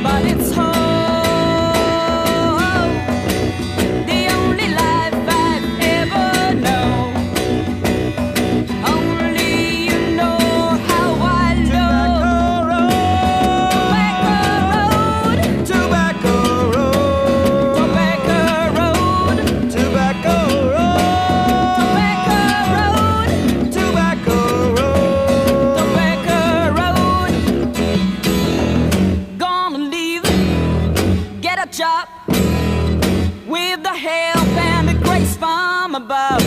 but it's home, the only life I've ever known. Only you know how I know. Tobacco road, Tobacco road, tobacco road, tobacco road, tobacco road. tobacco road. Gonna leave, get a job with the help and the grace from above.